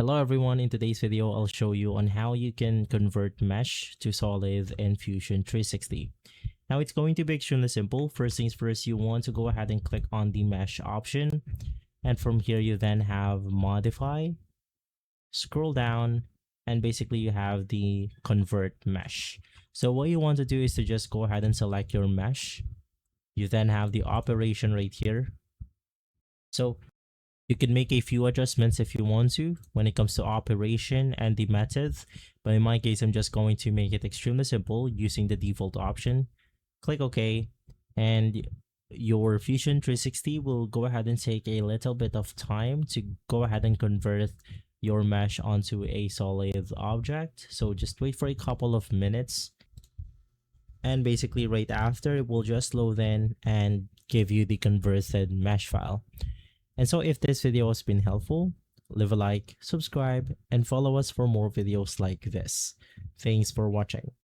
Hello everyone, in today's video I'll show you on how you can convert mesh to solid in Fusion 360. Now it's going to be extremely simple. First things first, you want to go ahead and click on the mesh option, and from here you then have modify, scroll down, and basically you have the convert mesh. So what you want to do is to just go ahead and select your mesh. You then have the operation right here. So you can make a few adjustments if you want to when it comes to operation and the methods, but in my case, I'm just going to make it extremely simple using the default option. Click OK, and your Fusion 360 will go ahead and take a little bit of time to go ahead and convert your mesh onto a solid object. So just wait for a couple of minutes, and basically right after it will just load in and give you the converted mesh file. And so if this video has been helpful, leave a like, subscribe, and follow us for more videos like this. Thanks for watching.